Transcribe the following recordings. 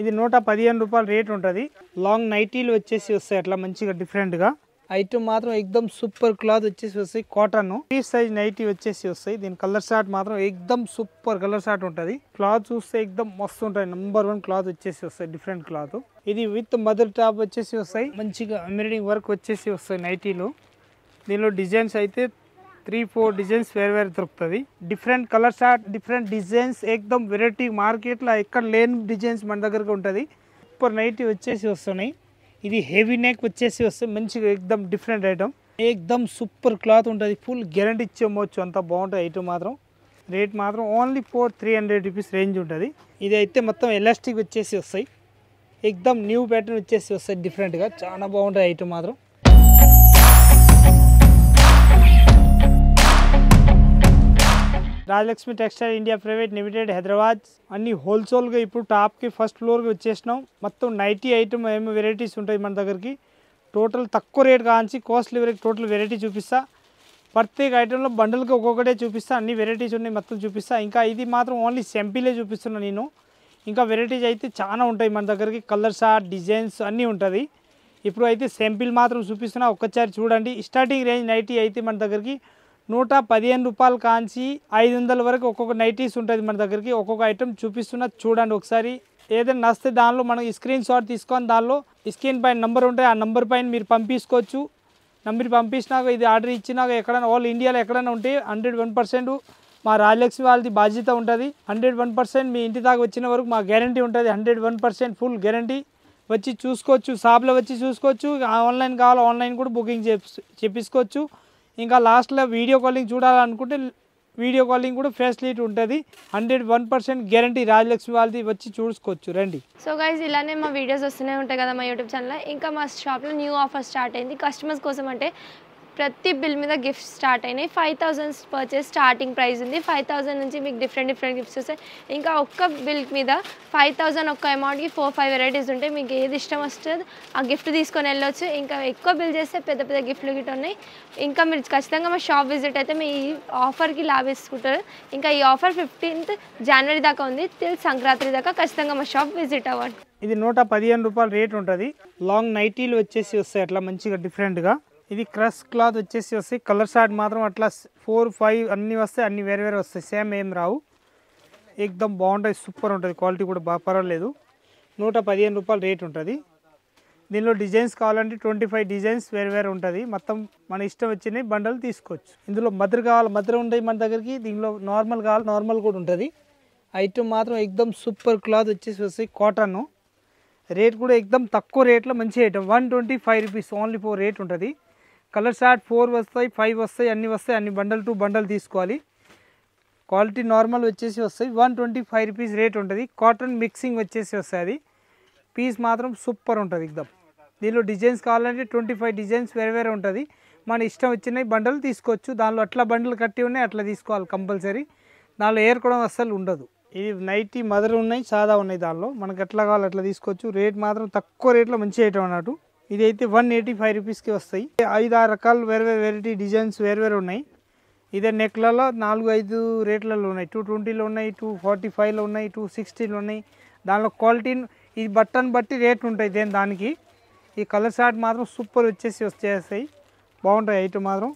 ఇది 115 రూపాయల రేట్ ఉంటుంది. లాంగ్ నైటీలు వచ్చేసి వస్తాయి అట్లా మంచిగా డిఫరెంట్గా. ఐటమ్ మాత్రం ఎక్దమ్ సూపర్ క్లాత్ వచ్చేసి వస్తాయి. కాటన్ ఫ్రీ సైజ్ నైటీ వచ్చేసి వస్తాయి. దీని కలర్ షార్ట్ మాత్రం ఎక్దమ్ సూపర్ కలర్ షార్ట్ ఉంటుంది. క్లాత్ చూస్తే ఎక్దమ్ మస్తు ఉంటుంది. నెంబర్ 1 క్లాత్ వచ్చేసి వస్తాయి. Different cloth. ఇది విత్ మదర్ టాప్ వచ్చేసి వస్తాయి. మంచిగా ఎంబ్రాయిడింగ్ వర్క్ వచ్చేసి వస్తాయి నైటీలో. దీనిలో డిజైన్స్ అయితే 3-4 డిజైన్స్ వేరు దొరుకుతుంది. Different colour short, different designs, ఎక్దమ్ వెరైటీ. మార్కెట్లో ఎక్కడ లేని డిజైన్స్ మన దగ్గరకు ఉంటుంది. సూపర్ నైటీ వచ్చేసి వస్తున్నాయి. ఇది హెవీ నెక్ వచ్చేసి వస్తుంది. మంచిగా ఎక్దమ్ డిఫరెంట్ ఐటమ్. ఎక్దమ్ సూపర్ క్లాత్ ఉంటుంది. ఫుల్ గ్యారంటీ ఇచ్చేయచ్చు. అంత బాగుంటుంది ఐటమ్ మాత్రం. రేట్ మాత్రం ఓన్లీ 300 రూపీస్ రేంజ్ ఉంటుంది. ఇది అయితే మొత్తం ఎలాస్టిక్ వచ్చేసి వస్తాయి. ఎక్దమ్ న్యూ ప్యాటర్న్ వచ్చేసి వస్తాయి డిఫరెంట్గా. చాలా బాగుంటుంది ఐటమ్ మాత్రం. Rajalakshmi textile India private limited Hyderabad. అన్ని హోల్సేల్గా ఇప్పుడు టాప్కి ఫస్ట్ ఫ్లోర్కి వచ్చేసినాం. మొత్తం నైటీ ఐటమ్ ఏమో వెరైటీస్ ఉంటాయి మన దగ్గరికి. టోటల్ తక్కువ రేట్ కాంచి కాస్ట్లీ వరకు టోటల్ వెరైటీ చూపిస్తా. ప్రత్యేక ఐటెంలో బండల్కి ఒక్కొక్కటే చూపిస్తా. అన్ని వెరైటీస్ ఉన్నాయి మొత్తం చూపిస్తా. ఇంకా ఇది మాత్రం ఓన్లీ సింపులే చూపిస్తున్నా నేను. ఇంకా వెరైటీస్ అయితే చాలా ఉంటాయి మన దగ్గరికి. కలర్ షార్ట్, డిజైన్స్ అన్నీ ఉంటుంది. ఇప్పుడు అయితే సింపుల్ మాత్రం చూపిస్తున్నా. ఒక్కసారి చూడండి. స్టార్టింగ్ రేంజ్ నైటీ అయితే మన దగ్గరికి 115 రూపాయలు కాంచి 500 వరకు ఒక్కొక్క నైటీస్ ఉంటుంది మన దగ్గరికి. ఒక్కొక్క ఐటమ్ చూపిస్తున్నా చూడండి ఒకసారి. ఏదైనా నచ్చితే దానిలో మనం స్క్రీన్ షాట్ తీసుకొని దానిలో స్క్రీన్ పైన నెంబర్ ఉంటాయి. ఆ నెంబర్ పైన మీరు పంపించుకోవచ్చు. నెంబర్ పంపించినాక ఇది ఆర్డర్ ఇచ్చినాక ఎక్కడైనా ఆల్ ఇండియాలో ఎక్కడైనా ఉంటే 100% మా రాజలక్ష్మి వాళ్ళది బాధ్యత ఉంటుంది. 100% మీ ఇంటి దాకా వచ్చిన వరకు మా గ్యారంటీ ఉంటుంది. 100% ఫుల్ గ్యారంటీ. వచ్చి చూసుకోవచ్చు. షాప్లో వచ్చి చూసుకోవచ్చు. ఆన్లైన్ కావాలో ఆన్లైన్ కూడా బుకింగ్ చేపించుకోవచ్చు. ఇంకా లాస్ట్లో వీడియో కాలింగ్ చూడాలనుకుంటే వీడియో కాలింగ్ కూడా ఫెసిలిటీ ఉంటుంది. 100% గ్యారంటీ రాజలక్ష్మి వాళ్ళది. వచ్చి చూసుకోవచ్చు రండి. సో గైస్ ఇలానే మా వీడియోస్ వస్తూనే ఉంటాయి కదా మా యూట్యూబ్ ఛానల్లో. ఇంకా మా షాప్లో న్యూ ఆఫర్ స్టార్ట్ అయింది కస్టమర్స్ కోసం. అంటే ప్రతి బిల్ మీద గిఫ్ట్స్ స్టార్ట్ అయినాయి. 5000 పర్చేస్ స్టార్టింగ్ ప్రైస్ ఉంది. 5000 నుంచి మీకు డిఫరెంట్ గిఫ్ట్స్ వస్తాయి. ఇంకా ఒక్క బిల్ మీద 5000 ఒక్క అమౌంట్కి 4-5 వెరైటీస్ ఉంటాయి. మీకు ఏది ఇష్టం వస్తుంది ఆ గిఫ్ట్ తీసుకొని వెళ్ళొచ్చు. ఇంకా ఎక్కువ బిల్ చేస్తే పెద్ద గిఫ్ట్లు గిట్ ఉన్నాయి. ఇంకా మీరు ఖచ్చితంగా మా షాప్ విజిట్ అయితే మీ ఈ ఆఫర్కి లాభిస్తుంటారు. ఇంకా ఈ ఆఫర్ 15th జనవరి దాకా ఉంది. టిల్ సంక్రాంతి దాకా ఖచ్చితంగా మా షాప్ విజిట్ అవ్వండి. ఇది 115 రూపాయల రేట్ ఉంటుంది. లాంగ్ నైటీలు వచ్చేసి వస్తాయి అట్లా మంచిగా డిఫరెంట్గా. ఇది క్రష్ క్లాత్ వచ్చేసి వస్తాయి. కలర్ షార్ట్ మాత్రం అట్లా 4-5 అన్నీ వస్తాయి. అన్నీ వేరే వస్తాయి. సేమ్ ఏం రావు. ఎక్దమ్ బాగుంటుంది. సూపర్ ఉంటుంది. క్వాలిటీ కూడా బాగా పర్వాలేదు. 115 రూపాయల రేట్ ఉంటుంది. దీనిలో డిజైన్స్ కావాలంటే 25 డిజైన్స్ వేరే ఉంటుంది. మొత్తం మన ఇష్టం వచ్చినాయి బండలు తీసుకోవచ్చు. ఇందులో మదర్ కావాలి మదర్ ఉంటాయి మన దగ్గరికి. దీనిలో నార్మల్ కావాలి నార్మల్ కూడా ఉంటుంది. ఐటమ్ మాత్రం ఎక్దమ్ సూపర్ క్లాత్ వచ్చేసి వస్తాయి. కాటన్. రేట్ కూడా ఎక్దమ్ తక్కువ రేట్లో మంచి ఐటమ్. 125 రూపీస్ ఓన్లీ 4 రేట్ ఉంటుంది. కలర్ షార్ట్ 4 వస్తాయి, 5 వస్తాయి, అన్నీ వస్తాయి. అన్ని బండల్ టు బండల్ తీసుకోవాలి. క్వాలిటీ నార్మల్ వచ్చేసి వస్తాయి. 125 రూపీస్ రేట్ ఉంటుంది. కాటన్ మిక్సింగ్ వచ్చేసి వస్తాయి. అది పీస్ మాత్రం సూపర్ ఉంటుంది ఎక్దమ్. దీనిలో డిజైన్స్ కావాలంటే 25 డిజైన్స్ వేరే ఉంటుంది. మన ఇష్టం వచ్చినాయి బండలు తీసుకోవచ్చు. దానిలో అట్లా బండలు కట్టి ఉన్నాయి అట్లా తీసుకోవాలి కంపల్సరీ. దానిలో ఏర్కోవడం అస్సలు ఉండదు. ఇది నైటీ మదర్ ఉన్నాయి, సాదా ఉన్నాయి. దానిలో మనకు ఎట్లా కావాలి అట్లా తీసుకోవచ్చు. రేట్ మాత్రం తక్కువ రేట్లో మంచి ఐటమ్ అన్నట్టు. ఇదైతే 185 రూపీస్కి వస్తాయి. 5-6 రకాలు వేరే వెరైటీ డిజైన్స్ వేరే ఉన్నాయి. ఇదే నెక్లలో 4-5 రేట్లలో ఉన్నాయి. 220లో ఉన్నాయి, 245లో ఉన్నాయి, 260లో ఉన్నాయి. దానిలో క్వాలిటీ ఈ బట్టను బట్టి రేట్ ఉంటాయి దానికి. ఈ కలర్ షార్ట్ మాత్రం సూపర్ వచ్చేసి వచ్చేస్తాయి. బాగుంటాయి ఐటమ్ మాత్రం.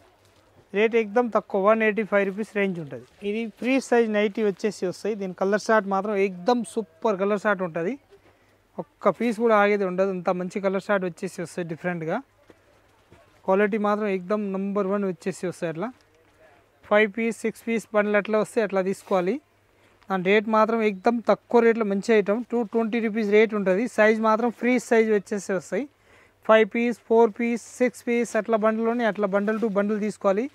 రేట్ ఎక్దమ్ తక్కువ 185 రూపీస్ రేంజ్ ఉంటుంది. ఇది ఫ్రీ సైజ్ నైటీ వచ్చేసి వస్తాయి. దీని కలర్ షార్ట్ మాత్రం ఎక్దమ్ సూపర్ కలర్ షార్ట్ ఉంటుంది. ఒక్క పీస్ కూడా ఆగేది ఉండదు. అంత మంచి కలర్ షార్ట్ వచ్చేసి వస్తాయి డిఫరెంట్గా. క్వాలిటీ మాత్రం ఎక్దమ్ నెంబర్ 1 వచ్చేసి వస్తాయి. అట్లా 5 పీస్ 6 పీస్ బండ్లు ఎట్లా వస్తాయి అట్లా తీసుకోవాలి. దాని రేట్ మాత్రం ఎక్దమ్ తక్కువ రేట్లో మంచి ఐటమ్. 220 రూపీస్ రేట్ ఉంటుంది. సైజ్ మాత్రం ఫ్రీ సైజ్ వచ్చేసి వస్తాయి. 5 పీస్ 4 పీస్ 6 పీస్ అట్లా బండ్లోనే అట్లా బండల్ టు బండల్ తీసుకోవాలి.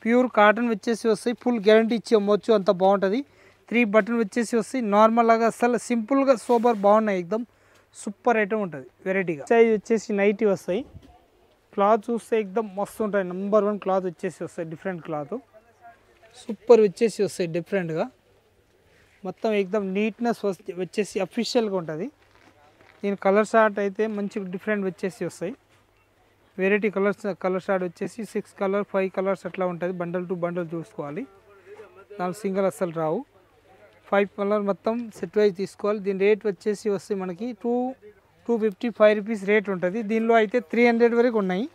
ప్యూర్ కాటన్ వచ్చేసి వస్తాయి. ఫుల్ గ్యారంటీ ఇచ్చి అమ్మవచ్చు. అంత బాగుంటుంది. 3 బటన్ వచ్చేసి వస్తాయి. నార్మల్గా అసలు సింపుల్గా సూపర్ బాగున్నాయి. ఎక్దమ్ సూపర్ ఐటమ్ ఉంటుంది వెరైటీగా. సైజ్ వచ్చేసి నైటీ వస్తాయి. క్లాత్ చూస్తే ఎక్దమ్ మస్తు ఉంటుంది. నెంబర్ 1 క్లాత్ వచ్చేసి వస్తాయి. డిఫరెంట్ క్లాత్ సూపర్ వచ్చేసి వస్తాయి డిఫరెంట్గా. మొత్తం ఎక్దమ్ నీట్నెస్ వచ్చేసి అఫీషియల్గా ఉంటుంది. దీని కలర్ షార్ట్ అయితే మంచి డిఫరెంట్ వచ్చేసి వస్తాయి. వెరైటీ కలర్ షార్ట్ వచ్చేసి 6 కలర్ 5 కలర్స్ అట్లా ఉంటుంది. బండల్ టు బండల్ చూసుకోవాలి. దాని సింగిల్ అస్సలు రావు. 5 కలర్ మొత్తం సెట్ వైజ్ తీసుకోవాలి. దీని రేట్ వచ్చేసి వస్తే మనకి 255 రూపీస్ రేట్ ఉంటుంది. దీనిలో అయితే 300 వరకు ఉన్నాయి.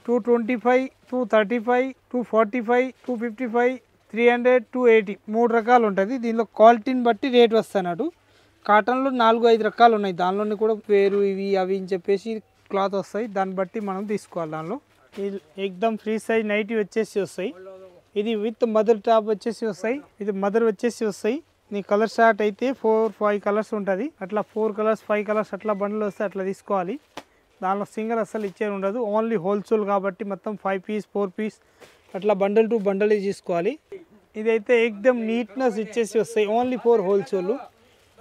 225, 235, 245, 255, 300, 280 3 రకాలు ఉంటుంది. దీనిలో క్వాలిటీని బట్టి రేట్ వస్తాయి. కాటన్లో 4-5 రకాలు ఉన్నాయి. దానిలోని కూడా పేరు ఇవి అవి అని చెప్పేసి క్లాత్ వస్తాయి. దాన్ని బట్టి మనం తీసుకోవాలి. దానిలో ఎక్దమ్ ఫ్రీ సైజ్ నైటీ వచ్చేసి వస్తాయి. ఇది విత్ మదర్ టాప్ వచ్చేసి వస్తాయి. ఇది మదర్ వచ్చేసి వస్తాయి. నీ కలర్ షార్ట్ అయితే 4-5 కలర్స్ ఉంటుంది. అట్లా 4 కలర్స్ 5 కలర్స్ అట్లా బండ్లు వస్తే అట్లా తీసుకోవాలి. దానిలో సింగల్ అస్సలు ఇచ్చేది ఉండదు. ఓన్లీ హోల్సేల్ కాబట్టి మొత్తం 5 పీస్ 4 పీస్ అట్లా బండల్ టు బండల్ తీసుకోవాలి. ఇదైతే ఎక్దమ్ నీట్నెస్ ఇచ్చేసి వస్తాయి. Only 4 wholesale.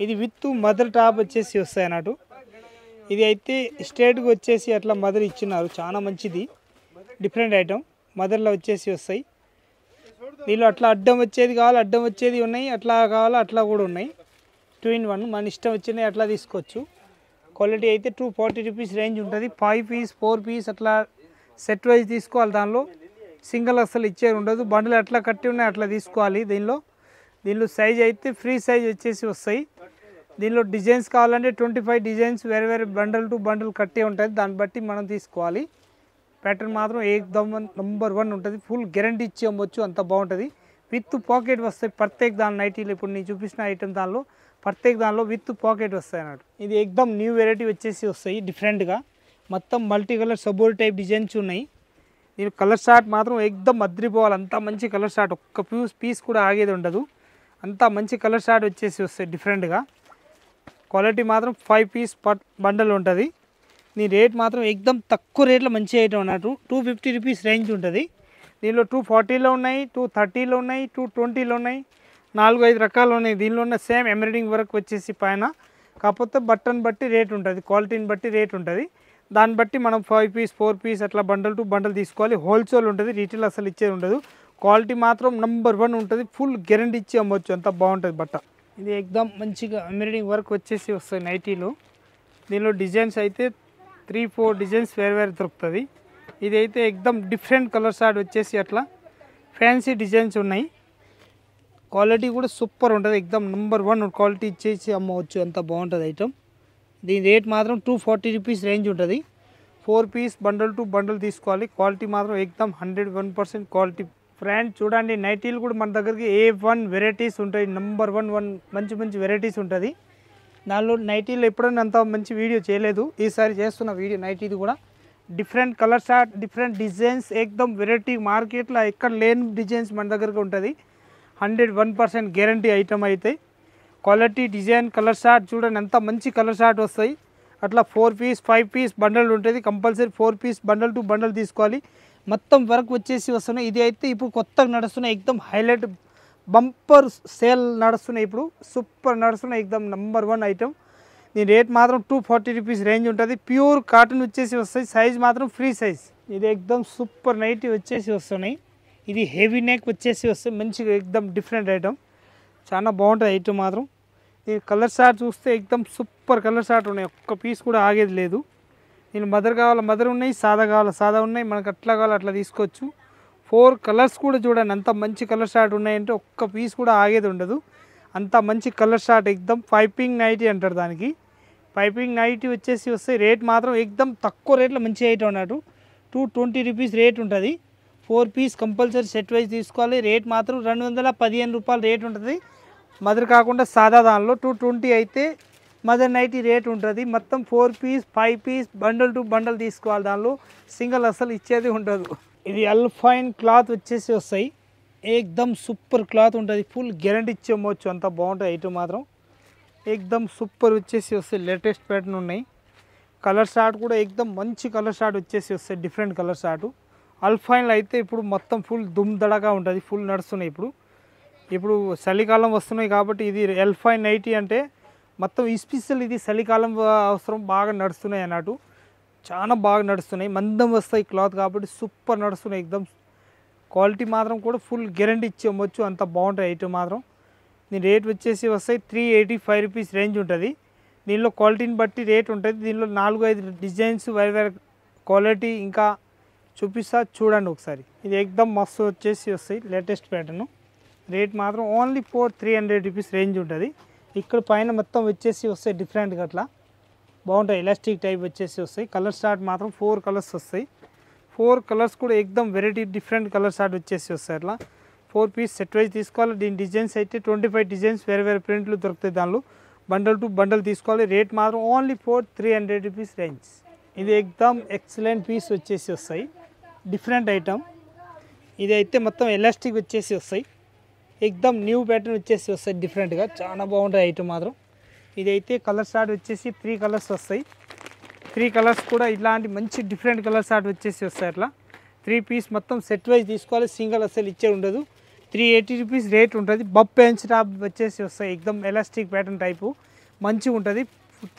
ఇది విత్ మదర్ టాప్ వచ్చేసి వస్తాయి అన్నట్టు. ఇది అయితే స్ట్రేట్గా వచ్చేసి అట్లా మదర్ ఇచ్చినారు. చాలా మంచిది, డిఫరెంట్ ఐటమ్. మదర్లో వచ్చేసి వస్తాయి. దీనిలో అట్లా అడ్డం వచ్చేది కావాలి, అడ్డం వచ్చేది ఉన్నాయి, అట్లా కావాలి అట్లా కూడా ఉన్నాయి. 2 in 1 మన ఇష్టం వచ్చినాయి అట్లా తీసుకోవచ్చు. క్వాలిటీ అయితే 240 రూపీస్ రేంజ్ ఉంటుంది. 5 పీస్ 4 పీస్ అట్లా సెట్ వైజ్ తీసుకోవాలి. దానిలో సింగిల్ అస్సలు ఇచ్చేది ఉండదు. బండ్లు అట్లా కట్టి ఉన్నాయి అట్లా తీసుకోవాలి. దీనిలో సైజ్ అయితే ఫ్రీ సైజ్ వచ్చేసి వస్తాయి. దీనిలో డిజైన్స్ కావాలంటే 25 డిజైన్స్ వేరే వేరే బండల్ టు బండల్ కట్టే ఉంటుంది. దాన్ని బట్టి మనం తీసుకోవాలి. ప్యాటర్న్ మాత్రం ఏకదమ్ నంబర్ 1 ఉంటుంది. ఫుల్ గ్యారంటీ ఇచ్చి అమ్మొచ్చు, అంత బాగుంటుంది. విత్ పాకెట్ వస్తాయి ప్రత్యేక దాని నైటీలో. ఇప్పుడు నేను చూపించిన ఐటమ్ దానిలో ప్రత్యేక దానిలో విత్ పాకెట్ వస్తాయి అన్నట్టు. ఇది ఎక్దమ్ న్యూ వెరైటీ వచ్చేసి వస్తాయి డిఫరెంట్గా. మొత్తం మల్టీ కలర్ సబోల్ టైప్ డిజైన్స్ ఉన్నాయి. దీని కలర్ షార్ట్ మాత్రం ఎక్దమ్ అద్రిపోవాలి. అంత మంచి కలర్ షార్ట్, ఒక్క పీస్ కూడా ఆగేది ఉండదు. అంత మంచి కలర్ షార్ట్ వచ్చేసి వస్తాయి డిఫరెంట్గా. క్వాలిటీ మాత్రం 5 పీస్ బండల్ ఉంటుంది. నీ రేట్ మాత్రం ఎక్దమ్ తక్కువ రేట్లో మంచి ఐటమ్ అన్నట్టు. 250 రూపీస్ రేంజ్ ఉంటుంది. దీనిలో 240లో ఉన్నాయి, 230లో ఉన్నాయి, 220లో ఉన్నాయి, 4-5 రకాలు ఉన్నాయి. దీనిలో ఉన్న సేమ్ ఎంబ్రాయిడింగ్ వర్క్ వచ్చేసి పైన. కాకపోతే బట్టన్ బట్టి రేట్ ఉంటుంది, క్వాలిటీని బట్టి రేట్ ఉంటుంది. దాన్ని బట్టి మనం 5 పీస్ 4 పీస్ అట్లా బండల్ టు బండల్ తీసుకోవాలి. హోల్సేల్ ఉంటుంది, రీటైల్ అసలు ఇచ్చేది ఉండదు. క్వాలిటీ మాత్రం నంబర్ 1 ఉంటుంది. ఫుల్ గ్యారంటీ ఇచ్చి అమ్మవచ్చు, అంత బాగుంటుంది బట్ట. ఇది ఎక్దమ్ మంచిగా ఎంబ్రాయిడింగ్ వర్క్ వచ్చేసి వస్తాయి నైటీలో. దీనిలో డిజైన్స్ అయితే 3-4 డిజైన్స్ వేరు వేరు దొరుకుతుంది. ఇది అయితే ఎక్దమ్ డిఫరెంట్ కలర్ షార్ట్ వచ్చేసి అట్లా ఫ్యాన్సీ డిజైన్స్ ఉన్నాయి. క్వాలిటీ కూడా సూపర్ ఉంటుంది. ఎక్దమ్ నంబర్ 1 క్వాలిటీ ఇచ్చేసి అమ్మవచ్చు, అంత బాగుంటుంది ఐటమ్. దీని రేట్ మాత్రం 240 రూపీస్ రేంజ్ ఉంటుంది. 4 పీస్ బండల్ టు బండల్ తీసుకోవాలి. క్వాలిటీ మాత్రం ఎక్దమ్ 101% క్వాలిటీ. ఫ్రెండ్ చూడండి, నైటీలు కూడా మన దగ్గరికి A1 వెరైటీస్ ఉంటాయి. నంబర్ 1 మంచి మంచి వెరైటీస్ ఉంటుంది. దానిలో నైటీలో ఎప్పుడైనా అంత మంచి వీడియో చేయలేదు. ఈసారి చేస్తున్న వీడియో నైటీది కూడా different colour short, different designs, ఎక్దమ్ వెరైటీ. మార్కెట్లో ఎక్కడ లేని డిజైన్స్ మన దగ్గరకు ఉంటుంది. 101% గ్యారంటీ ఐటమ్ అయితే. క్వాలిటీ, డిజైన్, కలర్ షార్ట్ చూడండి ఎంత మంచి కలర్ షార్ట్ వస్తాయి. అట్లా 4 పీస్ 5 పీస్ బండల్ ఉంటుంది. Compulsory 4 piece bundle to bundle తీసుకోవాలి. మొత్తం వర్క్ వచ్చేసి వస్తున్నాయి. ఇది అయితే ఇప్పుడు కొత్తగా నడుస్తున్నాయి. ఎక్దమ్ హైలైట్ బంపర్ సేల్ నడుస్తున్నాయి. ఇప్పుడు సూపర్ నడుస్తున్నాయి. ఎక్దమ్ నంబర్ 1 ఐటమ్. దీని రేట్ మాత్రం 240 రూపీస్ రేంజ్ ఉంటుంది. ప్యూర్ కాటన్ వచ్చేసి వస్తాయి. సైజ్ మాత్రం ఫ్రీ సైజ్. ఇది ఎక్దమ్ సూపర్ నైటీ వచ్చేసి వస్తున్నాయి. ఇది హెవీ నెక్ వచ్చేసి వస్తాయి. మంచిగా ఎక్దమ్ డిఫరెంట్ ఐటమ్, చాలా బాగుంటుంది ఐటమ్ మాత్రం. ఈ కలర్ షార్ట్ చూస్తే ఎక్దమ్ సూపర్ కలర్ షార్ట్ ఉన్నాయి. ఒక్క పీస్ కూడా ఆగేది లేదు. నేను మదర్ కావాలా మదర్ ఉన్నాయి, సాదా కావాలా సాదా ఉన్నాయి. మనకు అట్లా కావాలా అట్లా తీసుకోవచ్చు. 4 కలర్స్ కూడా చూడండి అంత మంచి కలర్ షార్ట్ ఉన్నాయంటే ఒక్క పీస్ కూడా ఆగేది ఉండదు. అంత మంచి కలర్ షార్ట్. ఎక్దమ్ పైపింగ్ నైటీ అంటారు దానికి. పైపింగ్ నైటీ వచ్చేసి వస్తాయి. రేట్ మాత్రం ఎక్దమ్ తక్కువ రేట్లో మంచి ఐటమ్ అన్నట్టు. 220 రూపీస్ రేట్ ఉంటుంది. 4 పీస్ కంపల్సరీ సెట్ వైజ్ తీసుకోవాలి. రేట్ మాత్రం 215 రూపాయలు రేట్ ఉంటుంది. మదర్ కాకుండా సాదా దానిలో 220 అయితే మదర్ నైటీ రేట్ ఉంటుంది. మొత్తం 4 piece 5 piece bundle to bundle తీసుకోవాలి. దానిలో సింగిల్ అసలు ఇచ్చేది ఉండదు. ఇది అల్ఫైన్ క్లాత్ వచ్చేసి వస్తాయి. ఏకదమ్ సూపర్ క్లాత్ ఉంటుంది. ఫుల్ గ్యారంటీ ఇచ్చి అమ్మవచ్చు, అంత బాగుంటుంది ఐటమ్ మాత్రం. ఏకదమ్ సూపర్ వచ్చేసి వస్తాయి. లేటెస్ట్ ప్యాటర్న్ ఉన్నాయి. కలర్ షార్ట్ కూడా ఏకదమ్ మంచి కలర్ షార్ట్ వచ్చేసి వస్తాయి. Different colour short. అల్ఫైన్లో అయితే ఇప్పుడు మొత్తం ఫుల్ దుమ్ దడగా ఉంటుంది. ఫుల్ నడుస్తున్నాయి. ఇప్పుడు చలికాలం వస్తున్నాయి కాబట్టి ఇది అల్ఫైన్ నైటీ అంటే మొత్తం స్పెషల్. ఇది చలికాలం అవసరం బాగా నడుస్తున్నాయి అన్నట్టు. చాలా బాగా నడుస్తున్నాయి. మందం వస్తాయి క్లాత్ కాబట్టి సూపర్ నడుస్తున్నాయి. ఎక్దమ్ క్వాలిటీ మాత్రం కూడా ఫుల్ గ్యారంటీ ఇచ్చి అమ్మవచ్చు, అంత బాగుంటుంది ఐటమ్ మాత్రం. దీని రేట్ వచ్చేసి వస్తాయి 385 రూపీస్ రేంజ్ ఉంటుంది. దీనిలో క్వాలిటీని బట్టి రేట్ ఉంటుంది. దీనిలో 4-5 డిజైన్స్ వేరే వేరే క్వాలిటీ ఇంకా చూపిస్తా చూడండి ఒకసారి. ఇది ఎక్దమ్ మస్తు వచ్చేసి వస్తాయి. లేటెస్ట్ ప్యాటర్ను రేట్ మాత్రం ఓన్లీ 300 రూపీస్ రేంజ్ ఉంటుంది. ఇక్కడ పైన మొత్తం వచ్చేసి వస్తాయి డిఫరెంట్గా అట్లా బాగుంటాయి. ఎలాస్టిక్ టైప్ వచ్చేసి వస్తాయి. కలర్ స్టార్ట్ మాత్రం 4 కలర్స్ వస్తాయి. 4 కలర్స్ కూడా ఎక్దమ్ వెరైటీ డిఫరెంట్ కలర్ స్టార్ట్ వచ్చేసి వస్తాయి. అట్లా 4 పీస్ సెట్ వైజ్ తీసుకోవాలి. దీని డిజైన్స్ అయితే 25 డిజైన్స్ వేరే వేరే ప్రింట్లు దొరుకుతాయి. దానిలో బండల్ టు బండల్ తీసుకోవాలి. రేట్ మాత్రం ఓన్లీ 300 రూపీస్ రేంజ్. ఇది ఎక్దమ్ ఎక్సలెంట్ పీస్ వచ్చేసి వస్తాయి. Different item. ఇది అయితే మొత్తం ఎలాస్టిక్ వచ్చేసి వస్తాయి. ఎక్దమ్ న్యూ ప్యాటర్న్ వచ్చేసి వస్తాయి డిఫరెంట్గా. చాలా బాగుంటుంది ఐటమ్ మాత్రం. ఇదైతే కలర్ స్టార్ట్ వచ్చేసి 3 కలర్స్ వస్తాయి. 3 కలర్స్ కూడా ఇలాంటి మంచి డిఫరెంట్ కలర్ స్టార్ట్ వచ్చేసి వస్తాయి. అట్లా 3 పీస్ మొత్తం సెట్ వైజ్ తీసుకోవాలి. సింగిల్ అసలు ఇచ్చే ఉండదు. 380 రూపీస్ రేట్ ఉంటుంది. బబ్ పెంచ్ టాప్ వచ్చేసి వస్తాయి. ఎక్దమ్ ఎలాస్టిక్ ప్యాటర్న్ టైపు మంచిగా ఉంటుంది.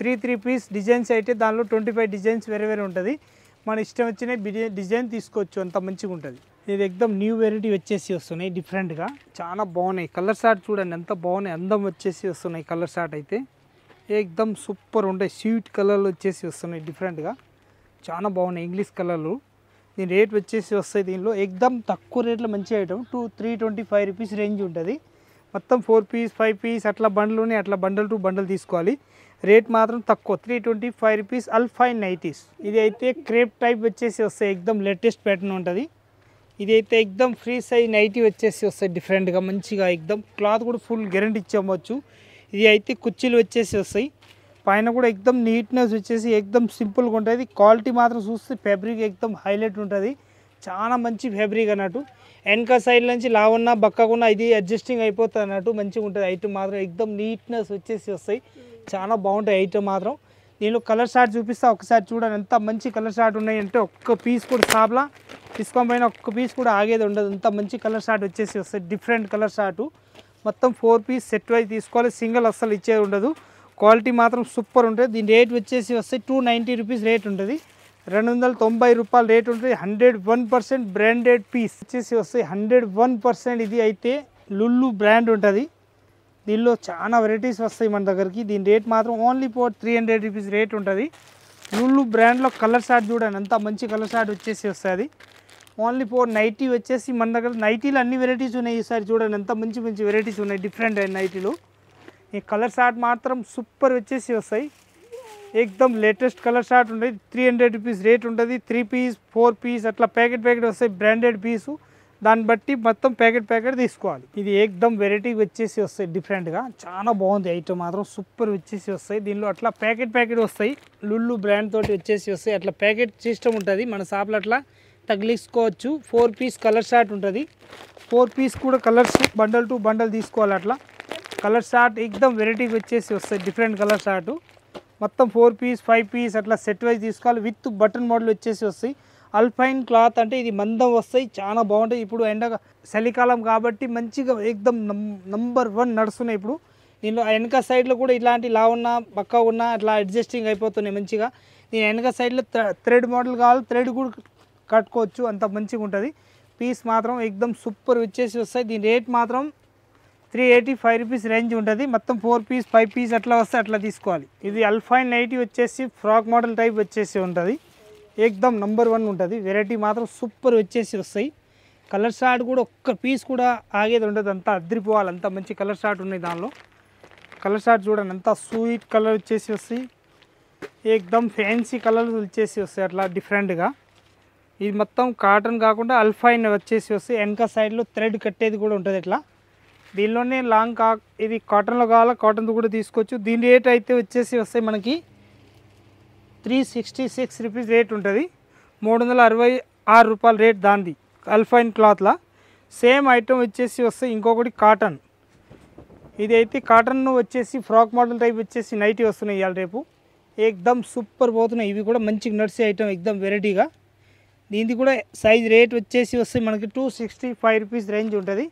3 పీస్ డిజైన్స్ అయితే దానిలో 25 డిజైన్స్ వేరే వేరే ఉంటుంది. మన ఇష్టం వచ్చిన డిజైన్ తీసుకోవచ్చు. అంత మంచిగా ఉంటుంది. ఇది ఎక్దమ్ న్యూ వెరైటీ వచ్చేసి వస్తున్నాయి డిఫరెంట్గా. చాలా బాగున్నాయి. కలర్ షార్ట్ చూడండి ఎంత బాగున్నాయి. అందం వచ్చేసి వస్తున్నాయి కలర్ షార్ట్ అయితే ఎక్దమ్ సూపర్ ఉంటాయి. స్వీట్ కలర్లు వచ్చేసి వస్తున్నాయి డిఫరెంట్గా. చాలా బాగున్నాయి ఇంగ్లీష్ కలర్లు. దీని రేట్ వచ్చేసి వస్తాయి. దీనిలో ఎక్దమ్ తక్కువ రేట్లో మంచి ఐటమ్ 325 రూపీస్ రేంజ్ ఉంటుంది. మొత్తం 4 పీస్ 5 పీస్ అట్లా బండ్లుని అట్లా బండల్ టు బండల్ తీసుకోవాలి. రేట్ మాత్రం తక్కువ 325 రూపీస్. Alpine nighties. ఇది అయితే క్రేప్ టైప్ వచ్చేసి వస్తాయి. ఎక్దమ్ లేటెస్ట్ ప్యాటర్న్ ఉంటుంది. ఇది అయితే ఎక్దమ్ ఫ్రీ సైజ్ నైటీ వచ్చేసి వస్తాయి డిఫరెంట్గా మంచిగా. ఎక్దమ్ క్లాత్ కూడా ఫుల్ గ్యారెంటీ ఇచ్చేయవచ్చు. ఇది అయితే కుర్చీలు వచ్చేసి వస్తాయి. పైన కూడా ఎక్దమ్ నీట్నెస్ వచ్చేసి ఎక్దమ్ సింపుల్గా ఉంటుంది. క్వాలిటీ మాత్రం చూస్తే ఫ్యాబ్రిక్ ఎక్దమ్ హైలైట్ ఉంటుంది. చాలా మంచి ఫ్యాబ్రిక్ అన్నట్టు. వెనక సైడ్ నుంచి లావున్నా బక్కకున్నా ఇది అడ్జస్టింగ్ అయిపోతుంది అన్నట్టు మంచిగా ఉంటుంది. ఐటమ్ మాత్రం ఎక్దమ్ నీట్నెస్ వచ్చేసి వస్తాయి. చాలా బాగుంటాయి ఐటమ్ మాత్రం. దీనిలో కలర్ షార్ట్ చూపిస్తా ఒకసారి చూడండి. ఎంత మంచి కలర్ షార్ట్ ఉన్నాయంటే ఒక్క పీస్ కూడా షాప్లా తీసుకొని పైన ఒక్క పీస్ కూడా ఆగేది ఉండదు. అంత మంచి కలర్ షార్ట్ వచ్చేసి వస్తాయి. డిఫరెంట్ కలర్ షార్టు మొత్తం 4 పీస్ సెట్ వైజ్ తీసుకోవాలి. సింగిల్ అస్సలు ఇచ్చేది ఉండదు. క్వాలిటీ మాత్రం సూపర్ ఉంటుంది. దీని రేట్ వచ్చేసి వస్తాయి 290 రూపీస్ రేట్ ఉంటుంది. 290 రూపాయలు రేట్ ఉంటుంది. 101% బ్రాండెడ్ పీస్ వచ్చేసి వస్తాయి. 101% ఇది అయితే లుల్లు బ్రాండ్ ఉంటుంది. దీనిలో చాలా వెరైటీస్ వస్తాయి మన దగ్గరికి. దీని రేట్ మాత్రం ఓన్లీ 300 రూపీస్ రేట్ ఉంటుంది. లుల్లు బ్రాండ్లో కలర్ షార్ట్ చూడండి అంత మంచి కలర్ షార్ట్ వచ్చేసి వస్తుంది. ఓన్లీ 490 వచ్చేసి మన దగ్గర నైటీలు అన్ని వెరైటీస్ ఉన్నాయి. ఈసారి చూడండి ఎంత మంచి మంచి వెరైటీస్ ఉన్నాయి డిఫరెంట్ అయిన నైటీలు. ఈ కలర్ షార్ట్ మాత్రం సూపర్ వచ్చేసి వస్తాయి. ఎక్దమ్ లేటెస్ట్ కలర్ షార్ట్ ఉంటుంది. 300 రూపీస్ రేట్ ఉంటుంది. 3 పీస్ 4 పీస్ అట్లా ప్యాకెట్ వస్తాయి. బ్రాండెడ్ పీసు దాన్ని బట్టి మొత్తం ప్యాకెట్ తీసుకోవాలి. ఇది ఎక్దమ్ వెరైటీ వచ్చేసి వస్తాయి డిఫరెంట్గా. చాలా బాగుంది ఐటమ్ మాత్రం సూపర్ వచ్చేసి వస్తాయి. దీనిలో అట్లా ప్యాకెట్ వస్తాయి. లుల్లు బ్రాండ్ తోటి వచ్చేసి వస్తాయి. అట్లా ప్యాకెట్ సిస్టమ్ ఉంటుంది. మన షాప్లో అట్లా తగిలించుకోవచ్చు. 4 పీస్ కలర్ షార్ట్ ఉంటుంది. 4 పీస్ కూడా కలర్స్ బండల్ టు బండల్ తీసుకోవాలి. అట్లా కలర్ షార్ట్ ఎక్దమ్ వెరైటీకి వచ్చేసి వస్తాయి. డిఫరెంట్ కలర్ షార్టు మొత్తం 4 పీస్ 5 పీస్ అట్లా సెట్ వైజ్ తీసుకోవాలి. విత్ బటన్ మోడల్ వచ్చేసి వస్తాయి. అల్పైన్ క్లాత్ అంటే ఇది మందం వస్తాయి. చాలా బాగుంటాయి. ఇప్పుడు చలికాలం కాబట్టి మంచిగా ఎక్దమ్ నంబర్ 1 నడుస్తున్నాయి ఇప్పుడు. దీనిలో వెనక సైడ్లో కూడా ఇలాంటి లా ఉన్నా బక్క ఉన్నా అట్లా అడ్జస్టింగ్ అయిపోతున్నాయి మంచిగా. దీని వెనక సైడ్లో థ్రెడ్ మోడల్ కావాలి. థ్రెడ్ కూడా కట్టుకోవచ్చు. అంత మంచిగా ఉంటుంది. పీస్ మాత్రం ఎక్దమ్ సూపర్ వచ్చేసి వస్తాయి. దీని రేట్ మాత్రం 385 రూపీస్ రేంజ్ ఉంటుంది. మొత్తం 4 పీస్ 5 పీస్ అట్లా వస్తే అట్లా తీసుకోవాలి. ఇది అల్ఫైన్ నైటీ వచ్చేసి ఫ్రాక్ మోడల్ టైప్ వచ్చేసి ఉంటుంది. ఎక్దమ్ నంబర్ 1 ఉంటుంది. వెరైటీ మాత్రం సూపర్ వచ్చేసి వస్తాయి. కలర్ షార్ట్ కూడా ఒక్క పీస్ కూడా ఆగేది ఉండదు. అంతా అద్దరిపోవాలి. అంత మంచి కలర్ షార్ట్ ఉన్నాయి దానిలో. కలర్ షార్ట్ చూడండి అంతా స్వీట్ కలర్ వచ్చేసి వస్తాయి. ఎక్దమ్ ఫ్యాన్సీ కలర్స్ వచ్చేసి వస్తాయి అట్లా డిఫరెంట్గా. ఇది మొత్తం కాటన్ కాకుండా అల్ఫైన్ వచ్చేసి వస్తాయి. వెనక సైడ్లో థ్రెడ్ కట్టేది కూడా ఉంటుంది ఇట్లా. దీనిలోనే లాంగ్ ఇది కాటన్లో కావాలా కాటన్తో కూడా తీసుకోవచ్చు. దీని రేట్ అయితే వచ్చేసి వస్తాయి మనకి 366 రూపీస్ రేట్ ఉంటుంది. 366 రూపాయల రేట్ దాంది అల్ఫైన్ క్లాత్లా. సేమ్ ఐటమ్ వచ్చేసి వస్తాయి. ఇంకొకటి కాటన్. ఇది అయితే కాటన్ వచ్చేసి ఫ్రాక్ మోడల్ టైప్ వచ్చేసి నైటీ వస్తున్నాయి ఇవాళ రేపు. ఎక్దమ్ సూపర్ పోతున్నాయి. ఇవి కూడా మంచిగా నడిచే ఐటమ్ ఎక్దమ్ వెరైటీగా. దీనికి కూడా సైజ్ రేట్ వచ్చేసి వస్తాయి మనకి 265 రూపీస్ రేంజ్ ఉంటుంది.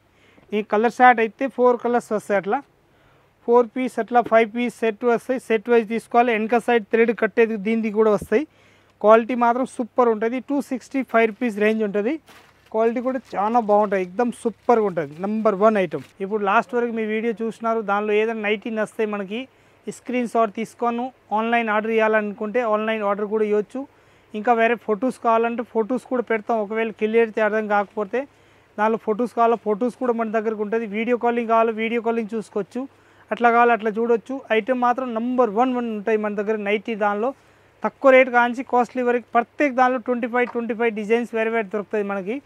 ఈ కలర్ షార్ట్ అయితే 4 కలర్స్ వస్తాయి. అట్లా 4 పీస్ అట్లా 5 పీస్ సెట్ వస్తాయి. సెట్ వైజ్ తీసుకోవాలి. వెనక సైడ్ థ్రెడ్ కట్టేది దీనికి కూడా వస్తాయి. క్వాలిటీ మాత్రం సూపర్ ఉంటుంది. 265 రూపీస్ రేంజ్ ఉంటుంది. క్వాలిటీ కూడా చాలా బాగుంటుంది. ఎక్దమ్ సూపర్గా ఉంటుంది. Number 1 item. ఇప్పుడు లాస్ట్ వరకు మీ వీడియో చూసినారు. దానిలో ఏదైనా నైటీ నస్తాయి మనకి స్క్రీన్ షాట్ తీసుకొని ఆన్లైన్ ఆర్డర్ ఇవ్వాలనుకుంటే ఆన్లైన్ ఆర్డర్ కూడా ఇవ్వచ్చు. ఇంకా వేరే ఫొటోస్ కావాలంటే ఫొటోస్ కూడా పెడతాం. ఒకవేళ క్లియర్ అర్థం కాకపోతే దానిలో ఫొటోస్ కావాలా ఫొటోస్ కూడా మన దగ్గరకు ఉంటుంది, వీడియో కాలింగ్ కావాలా వీడియో కాలింగ్ చూసుకోవచ్చు, అట్లా కావాలి అట్లా చూడొచ్చు. ఐటమ్ మాత్రం నంబర్ 1 ఉంటాయి మన దగ్గర నైటీ. దానిలో తక్కువ రేట్ కాంచి కాస్ట్లీ వరకు ప్రత్యేక దానిలో 25 డిజైన్స్ వేరే దొరుకుతుంది మనకి.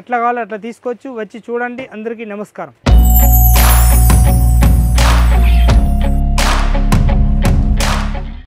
ఎట్లా కావాలో అట్లా తీసుకోవచ్చు, వచ్చి చూడండి. అందరికీ నమస్కారం.